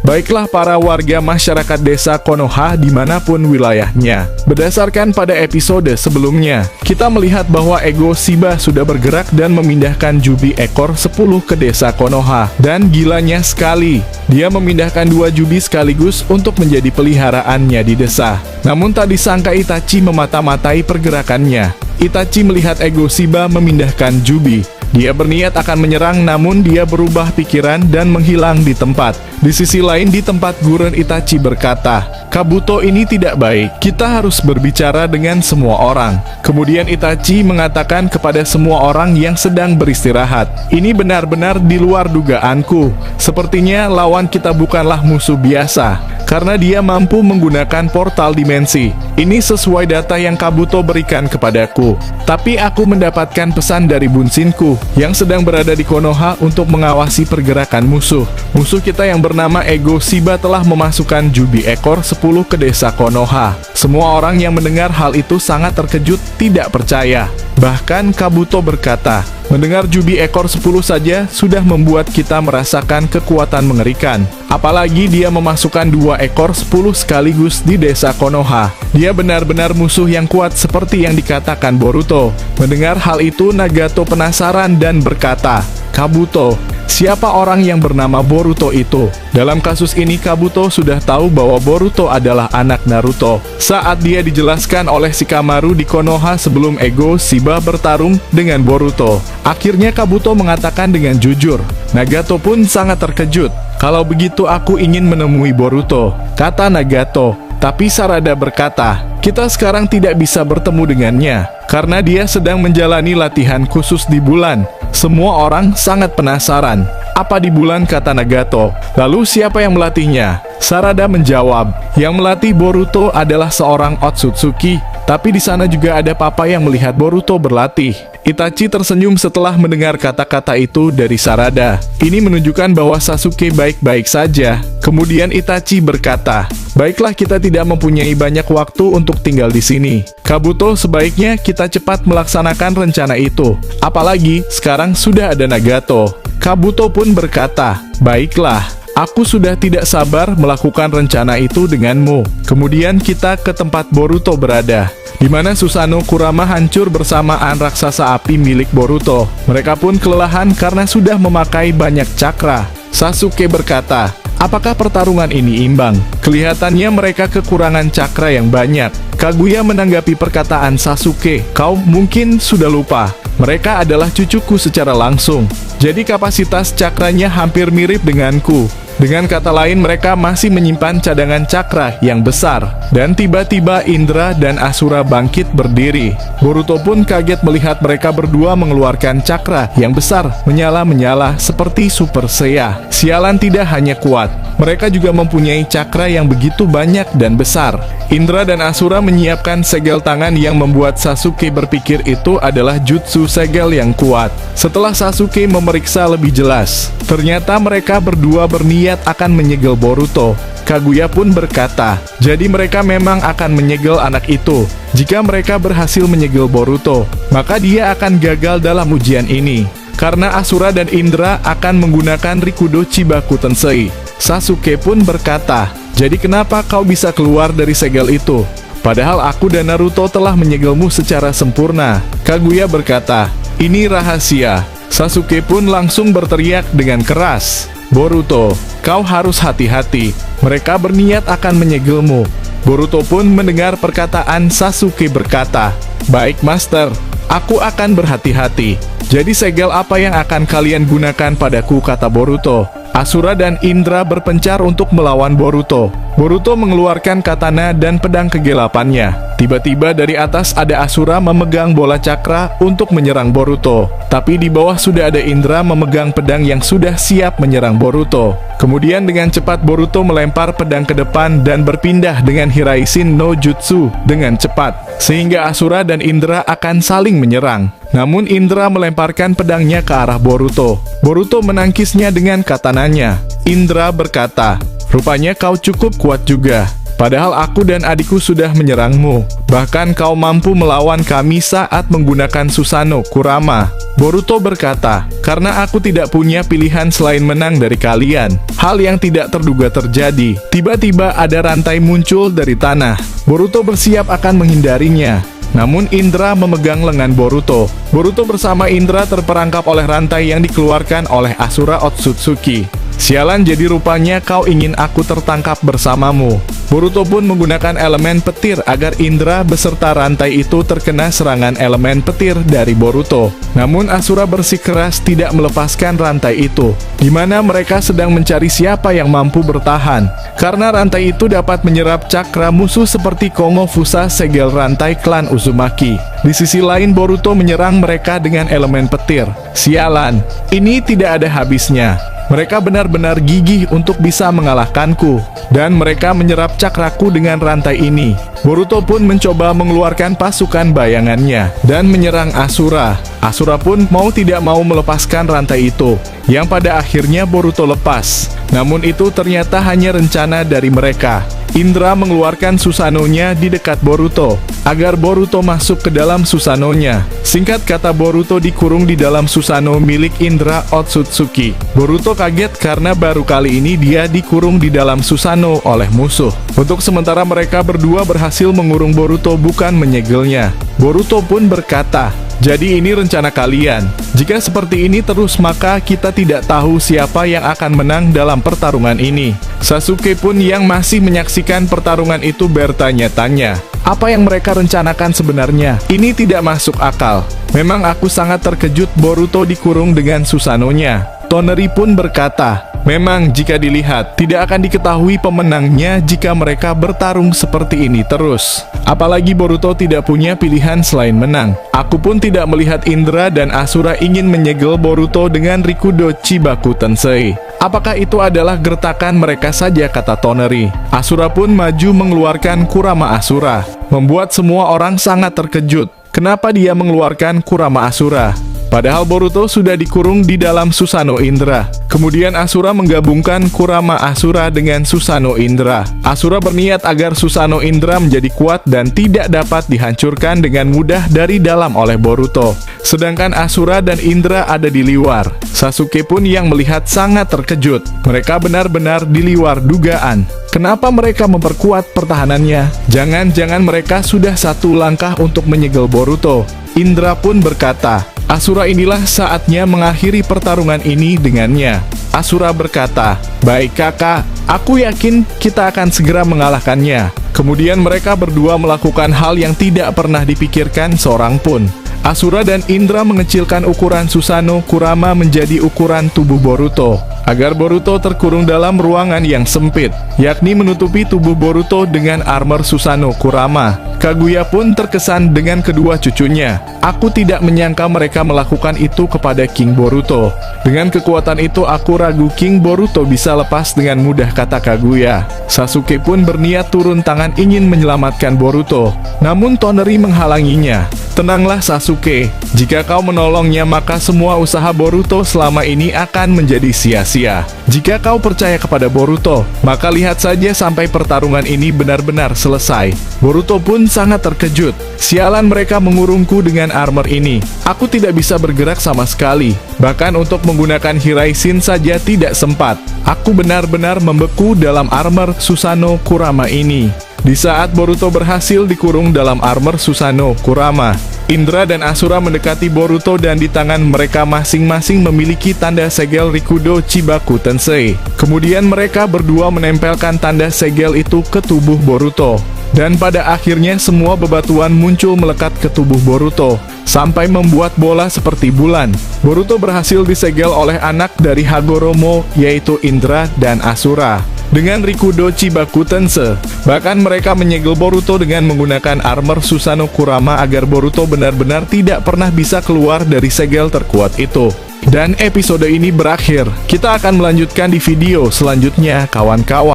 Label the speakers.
Speaker 1: Baiklah para warga masyarakat desa Konoha dimanapun wilayahnya. Berdasarkan pada episode sebelumnya, kita melihat bahwa Ego Shiba sudah bergerak dan memindahkan Jubi ekor 10 ke desa Konoha. Dan gilanya sekali, dia memindahkan 2 Jubi sekaligus untuk menjadi peliharaannya di desa. Namun tak disangka Itachi memata-matai pergerakannya. Itachi melihat Ego Shiba memindahkan Jubi. Dia berniat akan menyerang, namun dia berubah pikiran dan menghilang di tempat. Di sisi lain, di tempat Guren, Itachi berkata, "Kabuto ini tidak baik, kita harus berbicara dengan semua orang." Kemudian Itachi mengatakan kepada semua orang yang sedang beristirahat, "Ini benar-benar di luar dugaanku. Sepertinya lawan kita bukanlah musuh biasa, karena dia mampu menggunakan portal dimensi. Ini sesuai data yang Kabuto berikan kepadaku. Tapi aku mendapatkan pesan dari Bunshinku yang sedang berada di Konoha untuk mengawasi pergerakan musuh. Musuh kita yang bernama Ego Shiba telah memasukkan Jubi ekor 10 ke desa Konoha." Semua orang yang mendengar hal itu sangat terkejut, tidak percaya. Bahkan Kabuto berkata, "Mendengar Jubi ekor 10 saja sudah membuat kita merasakan kekuatan mengerikan. Apalagi dia memasukkan 2 ekor 10 sekaligus di desa Konoha. Dia benar-benar musuh yang kuat seperti yang dikatakan Boruto." Mendengar hal itu, Nagato penasaran dan berkata, "Kabuto, siapa orang yang bernama Boruto itu?" Dalam kasus ini Kabuto sudah tahu bahwa Boruto adalah anak Naruto. Saat dia dijelaskan oleh Shikamaru di Konoha sebelum Ego Shiba bertarung dengan Boruto, akhirnya Kabuto mengatakan dengan jujur. Nagato pun sangat terkejut. "Kalau begitu aku ingin menemui Boruto," kata Nagato. Tapi Sarada berkata, "Kita sekarang tidak bisa bertemu dengannya, karena dia sedang menjalani latihan khusus di bulan." Semua orang sangat penasaran. "Apa di bulan?" kata Nagato. "Lalu siapa yang melatihnya?" Sarada menjawab, "Yang melatih Boruto adalah seorang Otsutsuki. Tapi di sana juga ada papa yang melihat Boruto berlatih." Itachi tersenyum setelah mendengar kata-kata itu dari Sarada. Ini menunjukkan bahwa Sasuke baik-baik saja. Kemudian Itachi berkata, "Baiklah, kita tidak mempunyai banyak waktu untuk tinggal di sini. Kabuto, sebaiknya kita cepat melaksanakan rencana itu. Apalagi sekarang sudah ada Nagato." Kabuto pun berkata, "Baiklah, aku sudah tidak sabar melakukan rencana itu denganmu." Kemudian kita ke tempat Boruto berada, di mana Susanoo Kurama hancur bersamaan raksasa api milik Boruto. Mereka pun kelelahan karena sudah memakai banyak cakra. Sasuke berkata, "Apakah pertarungan ini imbang? Kelihatannya mereka kekurangan cakra yang banyak." Kaguya menanggapi perkataan Sasuke, "Kau mungkin sudah lupa. Mereka adalah cucuku secara langsung. Jadi kapasitas cakranya hampir mirip denganku." Dengan kata lain, mereka masih menyimpan cadangan cakra yang besar. Dan tiba-tiba Indra dan Asura bangkit berdiri. Boruto pun kaget melihat mereka berdua mengeluarkan cakra yang besar, menyala-menyala seperti Super Saiya. Sialan, tidak hanya kuat, mereka juga mempunyai cakra yang begitu banyak dan besar. Indra dan Asura menyiapkan segel tangan yang membuat Sasuke berpikir itu adalah jutsu segel yang kuat. Setelah Sasuke memeriksa lebih jelas, ternyata mereka berdua berniat akan menyegel Boruto. Kaguya pun berkata, "Jadi mereka memang akan menyegel anak itu. Jika mereka berhasil menyegel Boruto, maka dia akan gagal dalam ujian ini. Karena Asura dan Indra akan menggunakan Rikudo Chibaku Tensei." Sasuke pun berkata, "Jadi kenapa kau bisa keluar dari segel itu? Padahal aku dan Naruto telah menyegelmu secara sempurna." Kaguya berkata, "Ini rahasia." Sasuke pun langsung berteriak dengan keras, "Boruto, kau harus hati-hati. Mereka berniat akan menyegelmu." Boruto pun mendengar perkataan Sasuke berkata, "Baik, Master. Aku akan berhati-hati. Jadi segel apa yang akan kalian gunakan padaku?" kata Boruto. Asura dan Indra berpencar untuk melawan Boruto. Boruto mengeluarkan katana dan pedang kegelapannya. Tiba-tiba dari atas ada Asura memegang bola cakra untuk menyerang Boruto. Tapi di bawah sudah ada Indra memegang pedang yang sudah siap menyerang Boruto. Kemudian dengan cepat Boruto melempar pedang ke depan dan berpindah dengan Hiraishin no Jutsu dengan cepat, sehingga Asura dan Indra akan saling menyerang. Namun Indra melemparkan pedangnya ke arah Boruto. Boruto menangkisnya dengan katananya. Indra berkata, "Rupanya kau cukup kuat juga." Padahal aku dan adikku sudah menyerangmu. Bahkan kau mampu melawan kami saat menggunakan Susanoo Kurama. Boruto berkata, karena aku tidak punya pilihan selain menang dari kalian. Hal yang tidak terduga terjadi. Tiba-tiba ada rantai muncul dari tanah. Boruto bersiap akan menghindarinya. Namun Indra memegang lengan Boruto. Boruto bersama Indra terperangkap oleh rantai yang dikeluarkan oleh Asura Otsutsuki. Sialan, jadi rupanya kau ingin aku tertangkap bersamamu. Boruto pun menggunakan elemen petir agar Indra beserta rantai itu terkena serangan elemen petir dari Boruto. Namun Asura bersikeras tidak melepaskan rantai itu, di mana mereka sedang mencari siapa yang mampu bertahan. Karena rantai itu dapat menyerap cakra musuh seperti Kongo Fusa, segel rantai klan Uzumaki. Di sisi lain Boruto menyerang mereka dengan elemen petir. Sialan, ini tidak ada habisnya. Mereka benar-benar gigih untuk bisa mengalahkanku, dan mereka menyerap cakraku dengan rantai ini. Boruto pun mencoba mengeluarkan pasukan bayangannya, dan menyerang Asura. Asura pun mau tidak mau melepaskan rantai itu, yang pada akhirnya Boruto lepas. Namun itu ternyata hanya rencana dari mereka. Indra mengeluarkan Susanoo-nya di dekat Boruto, agar Boruto masuk ke dalam Susanoo-nya. Singkat kata, Boruto dikurung di dalam Susanoo milik Indra Otsutsuki. Boruto kaget karena baru kali ini dia dikurung di dalam Susanoo oleh musuh. Untuk sementara mereka berdua berhasil mengurung Boruto, bukan menyegelnya. Boruto pun berkata, jadi ini rencana kalian. Jika seperti ini terus maka kita tidak tahu siapa yang akan menang dalam pertarungan ini. Sasuke pun yang masih menyaksikan pertarungan itu bertanya-tanya, apa yang mereka rencanakan sebenarnya? Ini tidak masuk akal. Memang aku sangat terkejut Boruto dikurung dengan Susanoo-nya. Toneri pun berkata, memang jika dilihat, tidak akan diketahui pemenangnya jika mereka bertarung seperti ini terus. Apalagi Boruto tidak punya pilihan selain menang. Aku pun tidak melihat Indra dan Asura ingin menyegel Boruto dengan Rikudo Chibaku Tensei. Apakah itu adalah gertakan mereka saja, kata Toneri. Asura pun maju mengeluarkan Kurama Asura, membuat semua orang sangat terkejut. Kenapa dia mengeluarkan Kurama Asura? Padahal Boruto sudah dikurung di dalam Susanoo Indra. Kemudian Asura menggabungkan Kurama Asura dengan Susanoo Indra. Asura berniat agar Susanoo Indra menjadi kuat dan tidak dapat dihancurkan dengan mudah dari dalam oleh Boruto. Sedangkan Asura dan Indra ada di luar. Sasuke pun yang melihat sangat terkejut. Mereka benar-benar di luar dugaan. Kenapa mereka memperkuat pertahanannya? Jangan-jangan mereka sudah satu langkah untuk menyegel Boruto. Indra pun berkata, Asura inilah saatnya mengakhiri pertarungan ini dengannya. Asura berkata, baik kakak, aku yakin kita akan segera mengalahkannya. Kemudian mereka berdua melakukan hal yang tidak pernah dipikirkan seorang pun. Asura dan Indra mengecilkan ukuran Susanoo Kurama menjadi ukuran tubuh Boruto, agar Boruto terkurung dalam ruangan yang sempit, yakni menutupi tubuh Boruto dengan armor Susanoo Kurama. Kaguya pun terkesan dengan kedua cucunya. Aku tidak menyangka mereka melakukan itu kepada King Boruto. Dengan kekuatan itu aku ragu King Boruto bisa lepas dengan mudah, kata Kaguya. Sasuke pun berniat turun tangan ingin menyelamatkan Boruto, namun Toneri menghalanginya. Tenanglah Sasuke, jika kau menolongnya maka semua usaha Boruto selama ini akan menjadi sia-sia. Jika kau percaya kepada Boruto, maka lihat saja sampai pertarungan ini benar-benar selesai. Boruto pun sangat terkejut. Sialan, mereka mengurungku dengan armor ini. Aku tidak bisa bergerak sama sekali. Bahkan untuk menggunakan Hiraisin saja tidak sempat. Aku benar-benar membeku dalam armor Susanoo Kurama ini. Di saat Boruto berhasil dikurung dalam armor Susanoo Kurama, Indra dan Asura mendekati Boruto dan di tangan mereka masing-masing memiliki tanda segel Rikudo Chibaku Tensei. Kemudian mereka berdua menempelkan tanda segel itu ke tubuh Boruto. Dan pada akhirnya semua bebatuan muncul melekat ke tubuh Boruto, sampai membuat bola seperti bulan. Boruto berhasil disegel oleh anak dari Hagoromo, yaitu Indra dan Asura, dengan Rikudo Chibaku Tensei. Bahkan mereka menyegel Boruto dengan menggunakan armor Susanoo Kurama agar Boruto benar-benar tidak pernah bisa keluar dari segel terkuat itu. Dan episode ini berakhir. Kita akan melanjutkan di video selanjutnya, kawan-kawan.